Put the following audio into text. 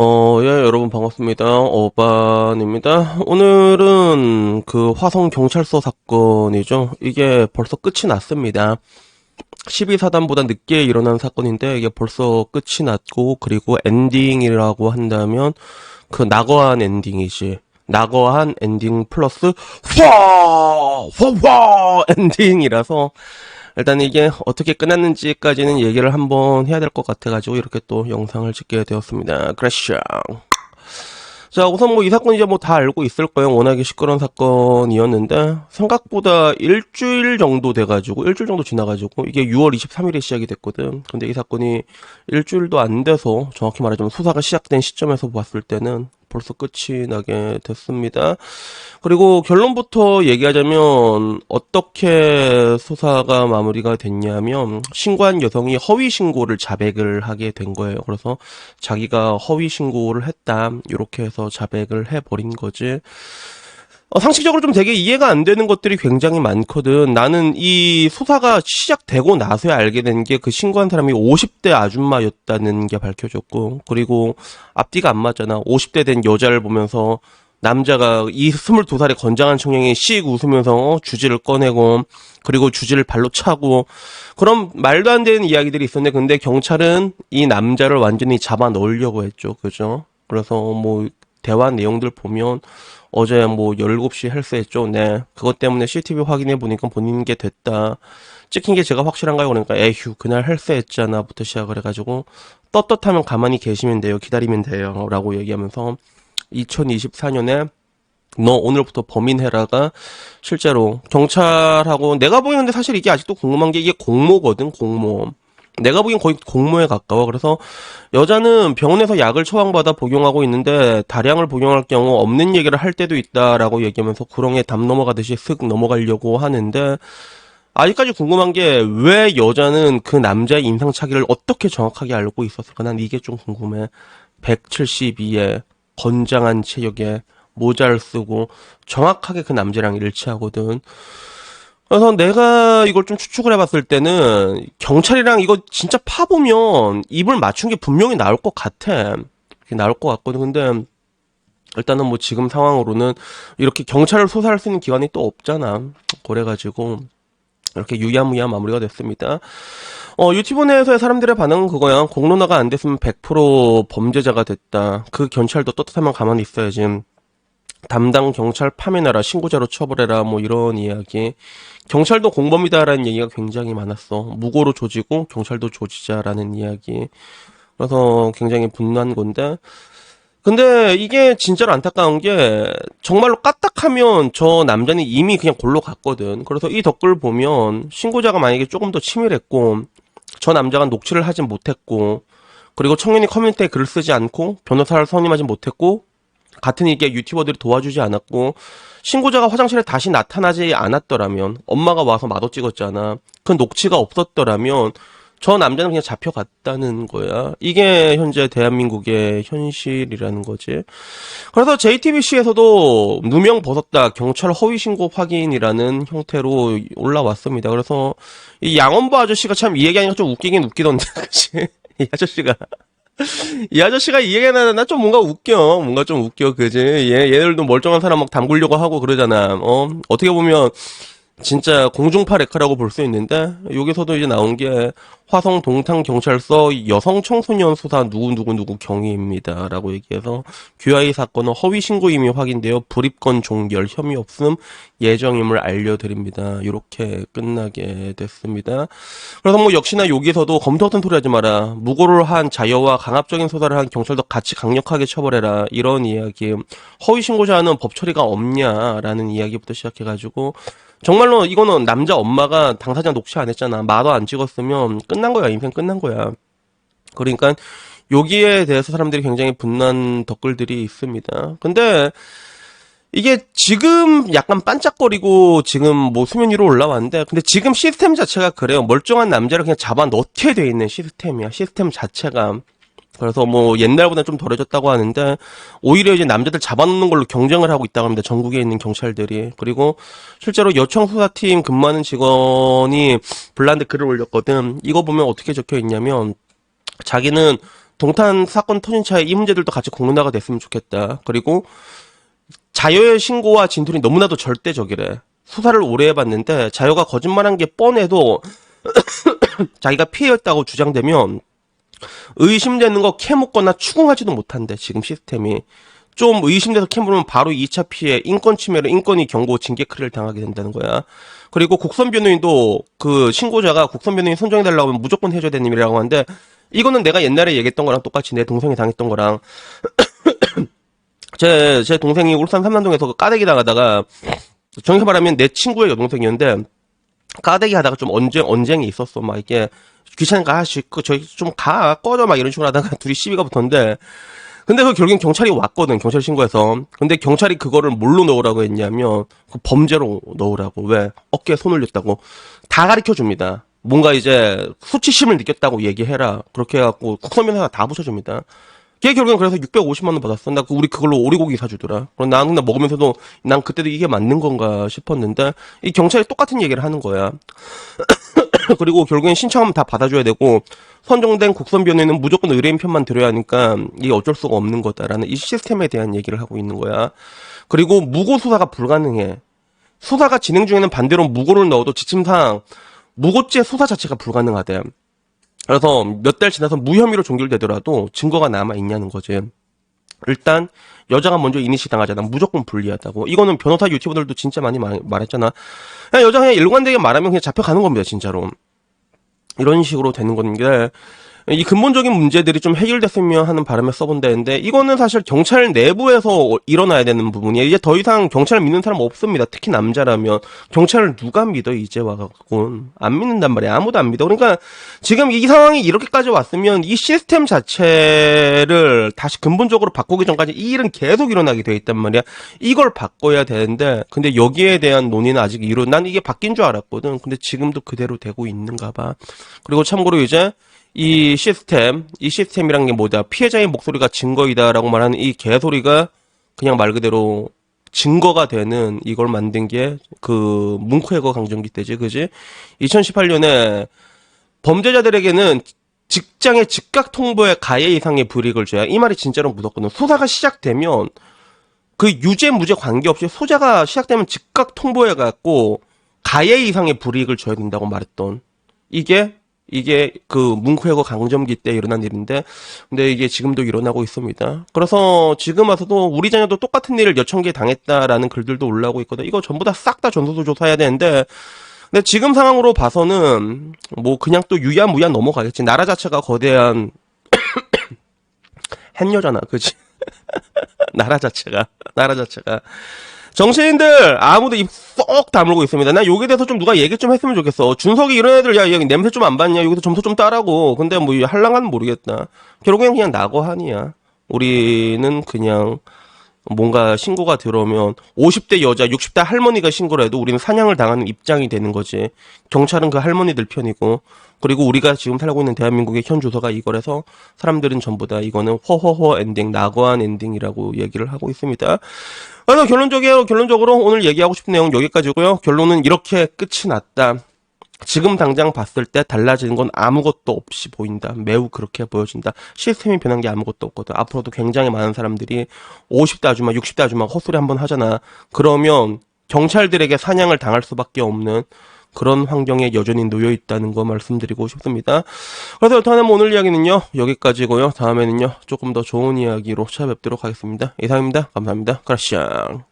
여러분 반갑습니다. 어반입니다. 오늘은 그 화성 경찰서 사건이죠. 이게 벌써 끝이 났습니다. 12사단보다 늦게 일어난 사건인데 이게 벌써 끝이 났고, 그리고 엔딩이라고 한다면 그 낙어한 엔딩이지. 낙어한 엔딩 플러스 화화화 엔딩이라서 일단 이게 어떻게 끝났는지까지는 얘기를 한번 해야 될 것 같아가지고 이렇게 또 영상을 찍게 되었습니다. 그래쇼. 자, 우선 뭐 이 사건 이제 뭐 다 알고 있을 거예요. 워낙에 시끄러운 사건이었는데 생각보다 일주일 정도 돼가지고 일주일 정도 지나가지고 이게 6월 23일에 시작이 됐거든. 근데 이 사건이 일주일도 안 돼서 정확히 말하자면 수사가 시작된 시점에서 봤을 때는 벌써 끝이 나게 됐습니다. 그리고 결론부터 얘기하자면 어떻게 수사가 마무리가 됐냐면 신고한 여성이 허위 신고를 자백을 하게 된 거예요. 그래서 자기가 허위 신고를 했다 이렇게 해서 자백을 해버린 거지. 상식적으로 좀 되게 이해가 안 되는 것들이 굉장히 많거든. 나는 이 수사가 시작되고 나서야 알게 된 게 그 신고한 사람이 50대 아줌마였다는 게 밝혀졌고, 그리고 앞뒤가 안 맞잖아. 50대 된 여자를 보면서 남자가 이 22살의 건장한 청년이 씩 웃으면서 주지를 꺼내고, 그리고 주지를 발로 차고, 그럼 말도 안 되는 이야기들이 있었는데, 근데 경찰은 이 남자를 완전히 잡아 넣으려고 했죠. 그죠? 그래서 뭐 대화 내용들 보면 어제 뭐 17시 헬스했죠. 네. 그것 때문에 CCTV 확인해 보니까 본인 게 됐다. 찍힌 게 제가 확실한가요? 그러니까 에휴 그날 헬스했잖아 부터 시작을 해가지고 떳떳하면 가만히 계시면 돼요. 기다리면 돼요. 라고 얘기하면서 2024년에 너 오늘부터 범인해라가 실제로 경찰하고 내가 보기에는 사실 이게 아직도 궁금한 게 이게 공모거든. 공모. 내가 보기엔 거의 공모에 가까워. 그래서 여자는 병원에서 약을 처방받아 복용하고 있는데 다량을 복용할 경우 없는 얘기를 할 때도 있다라고 얘기하면서 구렁에 담 넘어가듯이 슥 넘어가려고 하는데, 아직까지 궁금한 게 왜 여자는 그 남자의 인상착의를 어떻게 정확하게 알고 있었을까? 난 이게 좀 궁금해. 172에 건장한 체격에 모자를 쓰고 정확하게 그 남자랑 일치하거든. 그래서 내가 이걸 좀 추측을 해봤을 때는 경찰이랑 이거 진짜 파보면 입을 맞춘 게 분명히 나올 것 같아. 나올 것 같거든. 근데 일단은 뭐 지금 상황으로는 이렇게 경찰을 수사할 수 있는 기관이 또 없잖아. 그래가지고 이렇게 유야무야 마무리가 됐습니다. 유튜브 내에서의 사람들의 반응은 그거야. 공론화가 안 됐으면 100% 범죄자가 됐다. 그 경찰도 떳떳하면 가만히 있어야지. 담당 경찰 파면해라, 신고자로 처벌해라, 뭐 이런 이야기. 경찰도 공범이다라는 얘기가 굉장히 많았어. 무고로 조지고 경찰도 조지자라는 이야기. 그래서 굉장히 분노한 건데, 근데 이게 진짜로 안타까운 게 정말로 까딱하면 저 남자는 이미 그냥 골로 갔거든. 그래서 이 댓글 보면 신고자가 만약에 조금 더 치밀했고 저 남자가 녹취를 하진 못했고, 그리고 청년이 커뮤니티에 글을 쓰지 않고 변호사를 선임하지 못했고, 같은 이게 유튜버들이 도와주지 않았고, 신고자가 화장실에 다시 나타나지 않았더라면, 엄마가 와서 마도 찍었잖아. 그 녹취가 없었더라면 저 남자는 그냥 잡혀갔다는 거야. 이게 현재 대한민국의 현실이라는 거지. 그래서 JTBC에서도 누명 벗었다 경찰 허위 신고 확인이라는 형태로 올라왔습니다. 그래서 이 양원보 아저씨가 참 이 얘기하니까 좀 웃기긴 웃기던데, 그치? 이 아저씨가 이 얘기하나, 나 좀 뭔가 웃겨. 뭔가 좀 웃겨, 그지? 얘들도 멀쩡한 사람 막 담그려고 하고 그러잖아. 어떻게 보면, 진짜 공중파 레카라고 볼 수 있는데, 여기서도 이제 나온 게, 화성 동탄 경찰서 여성 청소년 수사 누구누구 경위입니다. 라고 얘기해서, QI 사건은 허위 신고 이미 확인되어 불입건 종결 혐의 없음 예정임을 알려드립니다. 이렇게 끝나게 됐습니다. 그래서 뭐 역시나 여기서도 검토 같은 소리 하지 마라. 무고를 한 자여와 강압적인 수사를 한 경찰도 같이 강력하게 처벌해라. 이런 이야기. 허위 신고자는 법 처리가 없냐라는 이야기부터 시작해가지고, 정말로 이거는 남자 엄마가 당사자 녹취 안 했잖아. 마도 안 찍었으면 끝난 거야. 인생 끝난 거야. 그러니까 여기에 대해서 사람들이 굉장히 분노한 댓글들이 있습니다. 근데 이게 지금 약간 반짝거리고 지금 뭐 수면 위로 올라왔는데, 근데 지금 시스템 자체가 그래요. 멀쩡한 남자를 그냥 잡아 넣게 돼 있는 시스템이야. 시스템 자체가. 그래서 뭐 옛날보다 좀 덜해졌다고 하는데, 오히려 이제 남자들 잡아놓는 걸로 경쟁을 하고 있다고 합니다. 전국에 있는 경찰들이. 그리고 실제로 여청 수사팀 근무하는 직원이 블란드 글을 올렸거든. 이거 보면 어떻게 적혀 있냐면, 자기는 동탄 사건 터진 차에 이 문제들도 같이 공론화가 됐으면 좋겠다. 그리고 자yo의 신고와 진술이 너무나도 절대적이래. 수사를 오래 해봤는데 자yo가 거짓말한 게 뻔해도 자기가 피해였다고 주장되면 의심되는 거 캐묻거나 추궁하지도 못한대. 지금 시스템이. 좀 의심돼서 캐물으면 바로 2차 피해, 인권 침해로 인권위 경고 징계 크리를 당하게 된다는 거야. 그리고 국선 변호인도 그 신고자가 국선 변호인 선정해달라고 하면 무조건 해줘야 되는 일이라고 하는데 이거는 내가 옛날에 얘기했던 거랑 똑같이 내 동생이 당했던 거랑 제 동생이 울산 삼산동에서 그 까대기 당하다가 정확히 말하면 내 친구의 여동생이었는데 까대기 하다가 좀 언쟁이 있었어. 막 이게 귀찮으니까 아씨 저기 좀 가 꺼져 막 이런 식으로 하다가 둘이 시비가 붙었는데 근데 그 결국엔 경찰이 왔거든. 경찰 신고해서. 근데 경찰이 그거를 뭘로 넣으라고 했냐면 그 범죄로 넣으라고. 왜? 어깨에 손 올렸다고. 다 가르쳐 줍니다. 뭔가 이제 수치심을 느꼈다고 얘기해라. 그렇게 해갖고 국선변호사 다 붙여줍니다. 걔 결국엔 그래서 650만 원 받았어. 나 우리 그걸로 오리고기 사주더라. 그럼 나는 먹으면서도 난 그때도 이게 맞는 건가 싶었는데 이 경찰이 똑같은 얘기를 하는 거야. 그리고 결국엔 신청하면 다 받아줘야 되고 선정된 국선 변호인은 무조건 의뢰인 편만 들어야 하니까 이게 어쩔 수가 없는 거다라는 이 시스템에 대한 얘기를 하고 있는 거야. 그리고 무고 수사가 불가능해. 수사가 진행 중에는 반대로 무고를 넣어도 지침상 무고죄 수사 자체가 불가능하대. 그래서 몇 달 지나서 무혐의로 종결되더라도 증거가 남아있냐는 거지. 일단 여자가 먼저 이니시 당하잖아. 무조건 불리하다고. 이거는 변호사 유튜버들도 진짜 많이 말했잖아. 그냥 여자가 그냥 일관되게 말하면 그냥 잡혀가는 겁니다. 진짜로. 이런 식으로 되는 건데 이 근본적인 문제들이 좀 해결됐으면 하는 바람에 써본다는데 이거는 사실 경찰 내부에서 일어나야 되는 부분이에요. 이제 더 이상 경찰을 믿는 사람 없습니다. 특히 남자라면 경찰을 누가 믿어 이제 와갖고 안 믿는단 말이야. 아무도 안 믿어. 그러니까 지금 이 상황이 이렇게까지 왔으면 이 시스템 자체를 다시 근본적으로 바꾸기 전까지 이 일은 계속 일어나게 돼 있단 말이야. 이걸 바꿔야 되는데 근데 여기에 대한 논의는 아직 난 이게 바뀐 줄 알았거든. 근데 지금도 그대로 되고 있는가 봐. 그리고 참고로 이제 이 시스템이란 게 뭐다? 피해자의 목소리가 증거이다라고 말하는 이 개소리가 그냥 말 그대로 증거가 되는 이걸 만든 게 그 뭉크헤거 강점기 때지, 그지? 2018년에 범죄자들에게는 직장의 즉각 통보에 가해 이상의 불이익을 줘야 이 말이 진짜로 묻었거든. 수사가 시작되면 그 유죄 무죄 관계없이 수사가 시작되면 즉각 통보해갖고 가해 이상의 불이익을 줘야 된다고 말했던 이게 그 뭉크헤거 강점기 때 일어난 일인데 근데 이게 지금도 일어나고 있습니다. 그래서 지금 와서도 우리 자녀도 똑같은 일을 여천 개 당했다라는 글들도 올라오고 있거든. 이거 전부 다 싹 다 전수조 조사해야 되는데 근데 지금 상황으로 봐서는 뭐 그냥 또 유야무야 넘어가겠지. 나라 자체가 거대한 햇녀잖아. 그치? 나라 자체가 정치인들 아무도 입 쏙 다물고 있습니다. 난 여기에 대해서 좀 누가 얘기 좀 했으면 좋겠어. 준석이 이런 애들 야 여기 냄새 좀 안 봤냐? 여기서 점수 좀 따라고. 근데 뭐 할랑은 모르겠다. 결국엔 그냥 낙오한이야. 우리는 그냥 뭔가 신고가 들어오면 50대 여자, 60대 할머니가 신고를 해도 우리는 사냥을 당하는 입장이 되는 거지. 경찰은 그 할머니들 편이고 그리고 우리가 지금 살고 있는 대한민국의 현 주소가 이거라서 사람들은 전부 다 이거는 허허허 엔딩, 낙오한 엔딩이라고 얘기를 하고 있습니다. 그래서 결론적으로 오늘 얘기하고 싶은 내용 여기까지고요. 결론은 이렇게 끝이 났다. 지금 당장 봤을 때 달라지는 건 아무것도 없이 보인다. 매우 그렇게 보여진다. 시스템이 변한 게 아무것도 없거든. 앞으로도 굉장히 많은 사람들이 50대 아줌마, 60대 아줌마 헛소리 한번 하잖아. 그러면 경찰들에게 사냥을 당할 수밖에 없는 그런 환경에 여전히 놓여 있다는 거 말씀드리고 싶습니다. 그래서 여튼 오늘 이야기는요 여기까지고요. 다음에는요 조금 더 좋은 이야기로 찾아뵙도록 하겠습니다. 이상입니다. 감사합니다. 크라시앙.